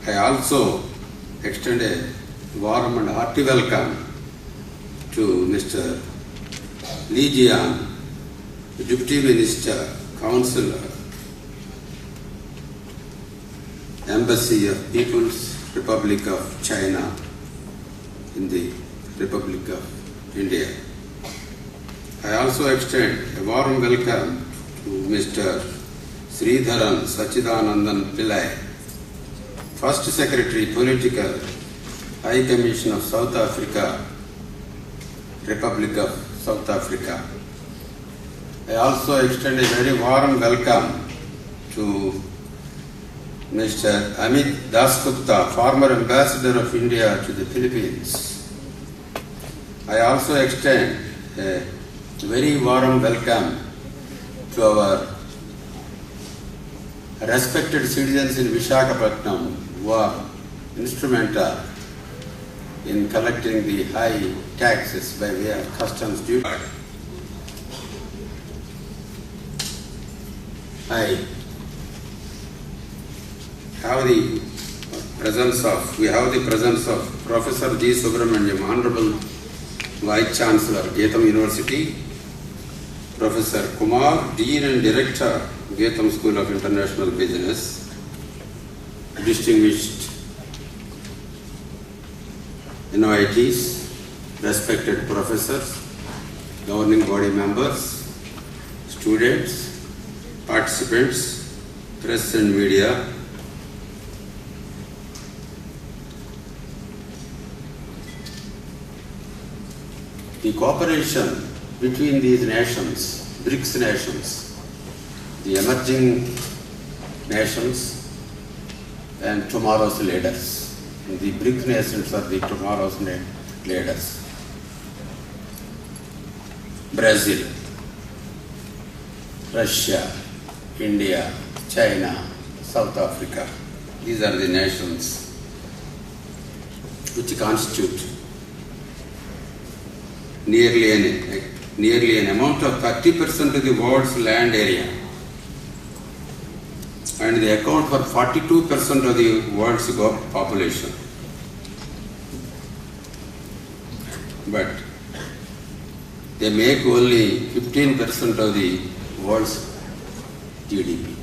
I also extend a warm and hearty welcome to Mr. Li Jian, Deputy Minister, Councillor, Embassy of People's Republic of China in the Republic of India. I also extend a warm welcome to Mr. Sridharan Sachidanandan Pillai, First Secretary, Political, High Commission of South Africa, Republic of South Africa. I also extend a very warm welcome to Mr. Amit Dasgupta, former Ambassador of India to the Philippines. I also extend a very warm welcome to our respected citizens in Visakhapatnam who are instrumental in collecting the high taxes by way of customs duty. I have the presence of Professor G. Subramaniam, Honorable Vice Chancellor, Getam University, Professor Kumar, Dean and Director, Getam School of International Business, distinguished invitees, respected professors, governing body members, students, participants, press and media. The cooperation between these nations, BRICS nations, the emerging nations and tomorrow's leaders. The BRICS nations are the tomorrow's leaders. Brazil, Russia, India, China, South Africa. These are the nations which constitute nearly an amount of 30% of the world's land area, and they account for 42% of the world's population. But they make only 15% of the world's GDP.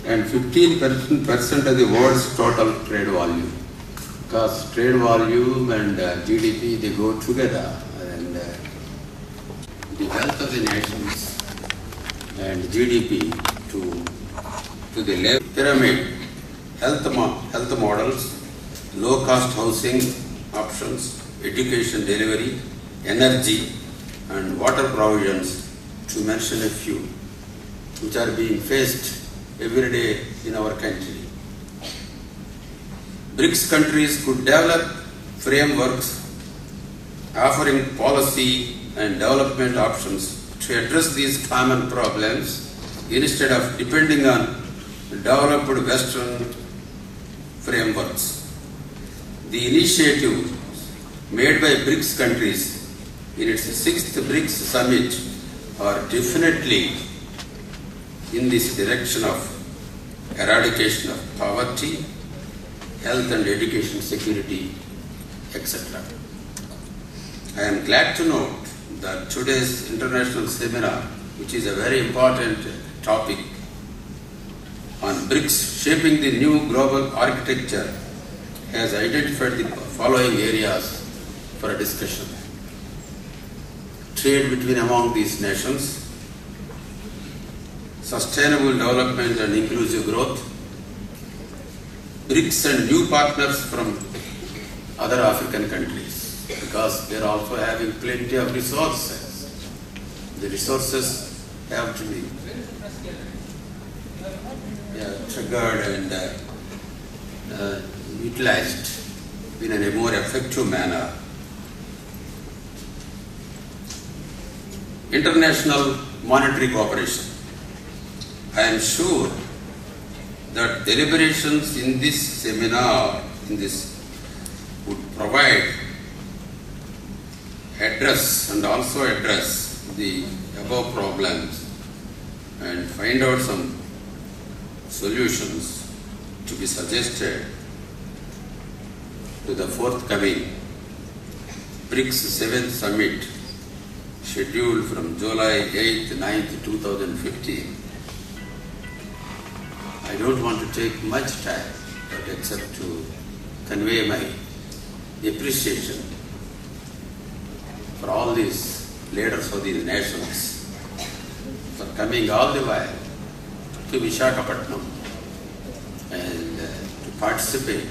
And 15% of the world's total trade volume. Because trade volume and GDP, they go together, and the wealth of the nations and GDP to the level pyramid, health models, low-cost housing options, education delivery, energy and water provisions, to mention a few, which are being faced every day in our country. BRICS countries could develop frameworks offering policy and development options to address these common problems instead of depending on developed Western frameworks. The initiative made by BRICS countries in its 6th BRICS summit are definitely in this direction of eradication of poverty, health and education security, etc. I am glad to note that today's international seminar, which is a very important topic on BRICS shaping the new global architecture, has identified the following areas for a discussion: trade between among these nations, sustainable development and inclusive growth, BRICS and new partners from other African countries, because they are also having plenty of resources. The resources have to be triggered and utilized in a more effective manner. International monetary cooperation. I am sure that deliberations in this seminar would provide address the above problems and find out some solutions to be suggested to the forthcoming BRICS 7th Summit scheduled from July 8th, 9th, 2015. I don't want to take much time, but except to convey my appreciation for all these leaders of these nations for coming all the way to Visakhapatnam and to participate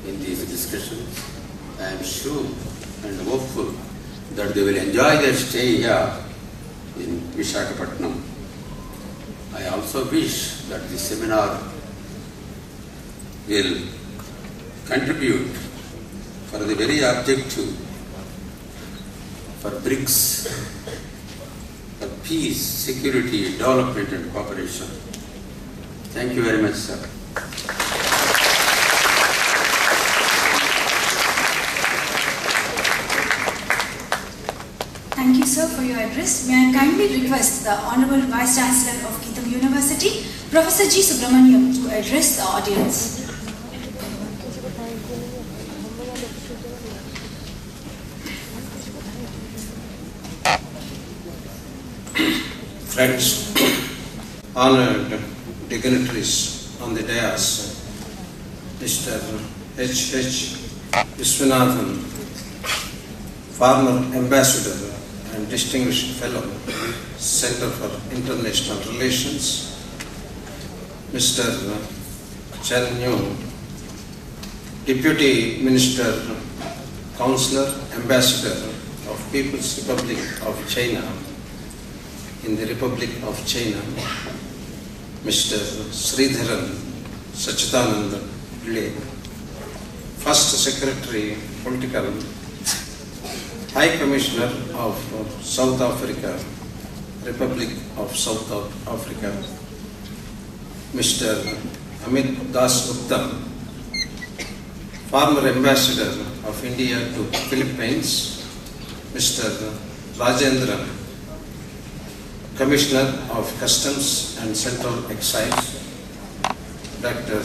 in these discussions. I am sure and hopeful that they will enjoy their stay here in Visakhapatnam. I also wish that this seminar will contribute for the very objective for BRICS, for peace, security, development and cooperation. Thank you very much, sir. Thank you, sir, for your address. May I kindly request the Honorable Vice Chancellor of GSIB University, Professor G. Subramaniam, to address the audience. Friends, honored dignitaries on the dais, Mr. H.H. Viswanathan, former ambassador and distinguished fellow, Center for International Relations, Mr. Chen Yun, Deputy Minister, Counselor, Ambassador of People's Republic of China in the Republic of China, Mr. Sridharan Sachidananda Pillai, First Secretary, Political, High Commissioner of South Africa, Republic of South Africa, Mr. Amit Das Gupta, former Ambassador of India to Philippines, Mr. Rajendra, Commissioner of Customs and Central Excise, Dr.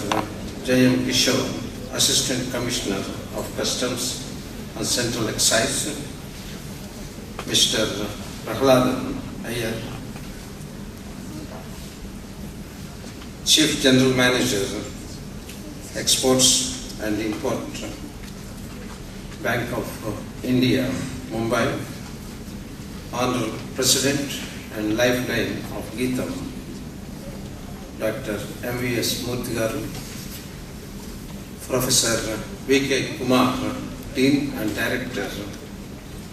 J.M. Kishore, Assistant Commissioner of Customs and Central Excise, Mr. Prahladan Iyer, Chief General Manager, Exports and Import, Bank of India, Mumbai, Honorable President and Lifeline of GSIB, Dr. M.V.S. Murthy, Professor V.K. Kumar, Dean and Director,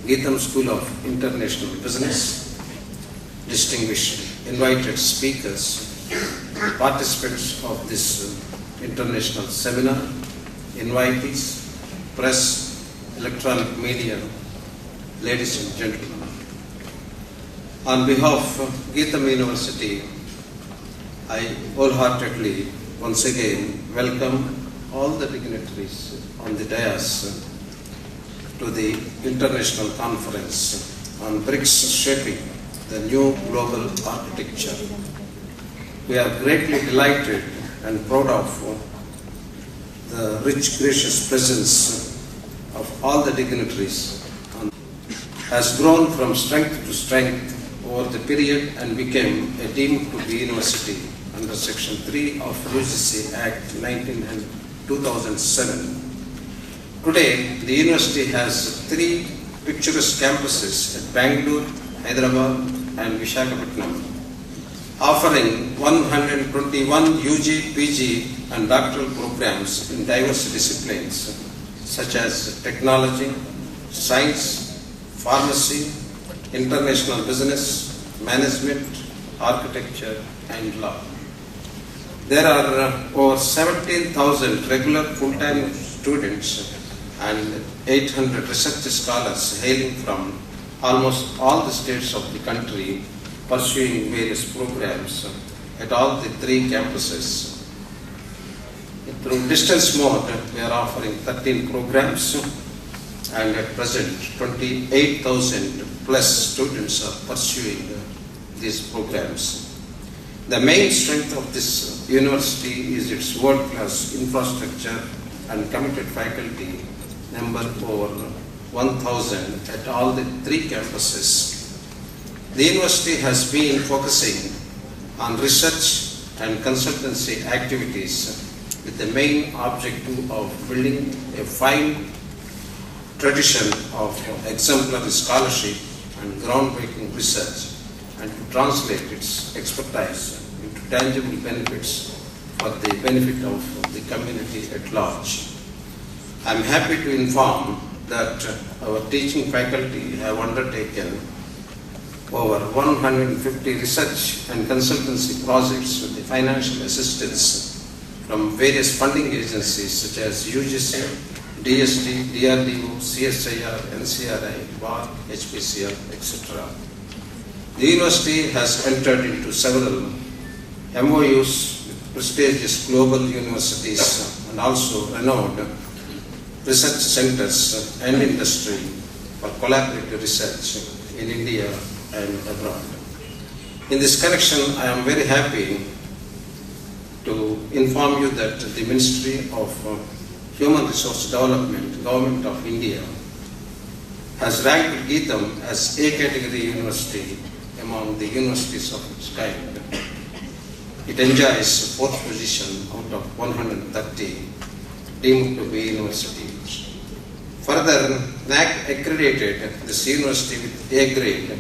GSIB School of International Business, distinguished invited speakers, participants of this international seminar, invitees, press, electronic media, ladies and gentlemen. On behalf of GSIB University, I wholeheartedly once again welcome all the dignitaries on the dais to the international conference on BRICS shaping the new global architecture. We are greatly delighted and proud of the rich, gracious presence of all the dignitaries. Has grown from strength to strength over the period and became a deemed to be university under Section 3 of UGC Act 2007. Today, the university has 3 picturesque campuses at Bangalore, Hyderabad and Visakhapatnam, offering 121 UG, PG and doctoral programs in diverse disciplines such as technology, science, pharmacy, international business, management, architecture and law. There are over 17,000 regular full-time students and 800 research scholars hailing from almost all the states of the country pursuing various programs at all the 3 campuses. Through distance mode, we are offering 13 programs and at present 28,000 plus students are pursuing these programs. The main strength of this university is its world-class infrastructure and committed faculty, number over 1,000 at all the 3 campuses. The university has been focusing on research and consultancy activities with the main objective of building a fine tradition of exemplary scholarship and groundbreaking research, and to translate its expertise into tangible benefits for the benefit of the community at large. I am happy to inform that our teaching faculty have undertaken over 150 research and consultancy projects with the financial assistance from various funding agencies such as UGC, DST, DRDO, CSIR, NCRI, BAR, HPCL, etc. The university has entered into several MOUs with prestigious global universities and also renowned research centers and industry for collaborative research in India and abroad. In this connection, I am very happy to inform you that the Ministry of Human Resource Development, Government of India, has ranked GSIB as A category university among the universities of its kind. It enjoys 4th position out of 130 deemed to be universities. Further, NAC accredited this university with A grade,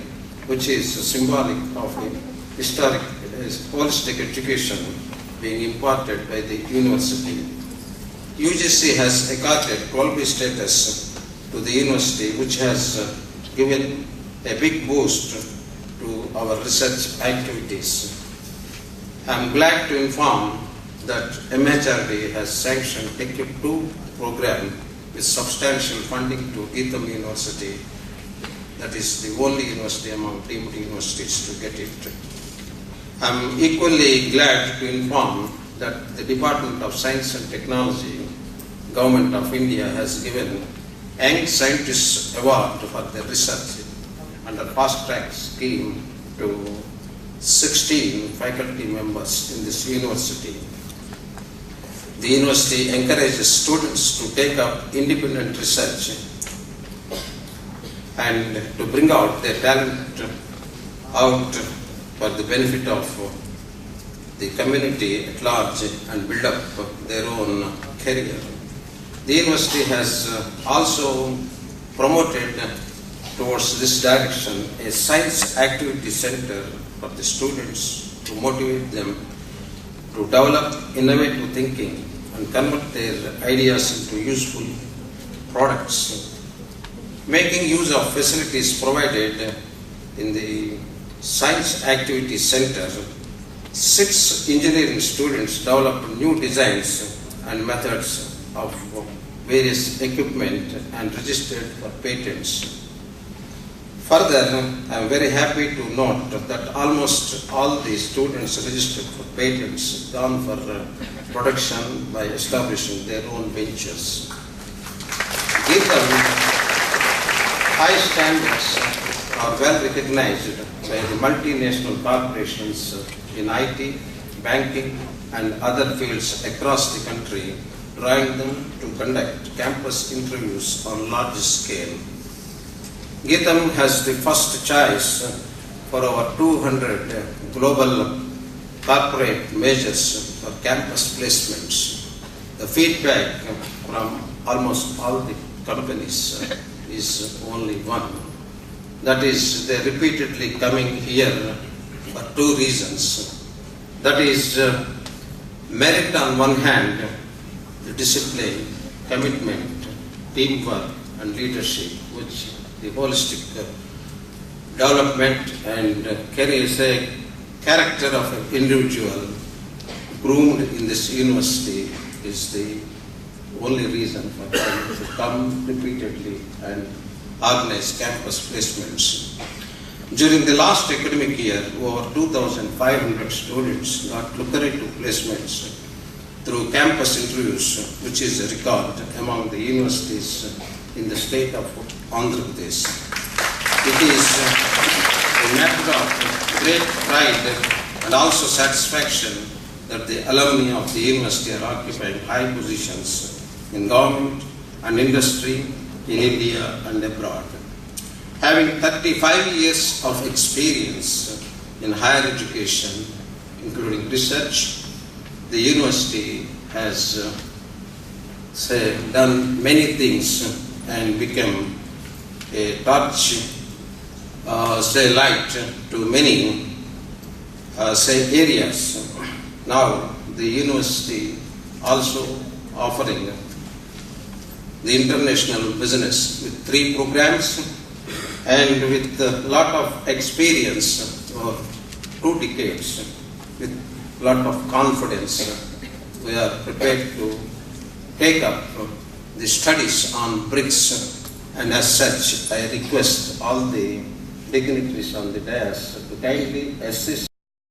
which is symbolic of a historic holistic education being imparted by the university. UGC has accorded 12B status to the university, which has given a big boost to our research activities. I am glad to inform that MHRD has sanctioned TechUp 2 program with substantial funding to GSIB University. That is the only university among deemed universities to get it. I am equally glad to inform that the Department of Science and Technology, Government of India, has given Young Scientists Award for their research under fast track scheme to 16 faculty members in this university. The university encourages students to take up independent research and to bring out their talent out for the benefit of the community at large and build up their own career. The university has also promoted towards this direction a science activity center for the students to motivate them to develop innovative thinking and convert their ideas into useful products. Making use of facilities provided in the Science Activity Center, 6 engineering students developed new designs and methods of various equipment and registered for patents. Further, I am very happy to note that almost all the students registered for patents gone for production by establishing their own ventures. GSIB high standards are well recognized by the multinational corporations in IT, banking, and other fields across the country, drawing them to conduct campus interviews on large scale. GSIB has the first choice for over 200 global corporate measures for campus placements. The feedback from almost all the companies is only one. That is, they are repeatedly coming here for 2 reasons. That is, merit on one hand, the discipline, commitment, teamwork, and leadership, which the holistic development and character of an individual groomed in this university is the only reason for them to come repeatedly and organize campus placements. During the last academic year, over 2,500 students got lucrative placements through campus interviews, which is a record among the universities in the state of Andhra Pradesh. It is a matter of great pride and also satisfaction that the alumni of the university are occupying high positions in government and industry in India and abroad. Having 35 years of experience in higher education, including research, the university has done many things and become a torch, light to many areas. Now the university also offering the international business with 3 programs, and with a lot of experience for 2 decades, with a lot of confidence, we are prepared to take up the studies on BRICS, and as such I request all the dignitaries on the dais to kindly assist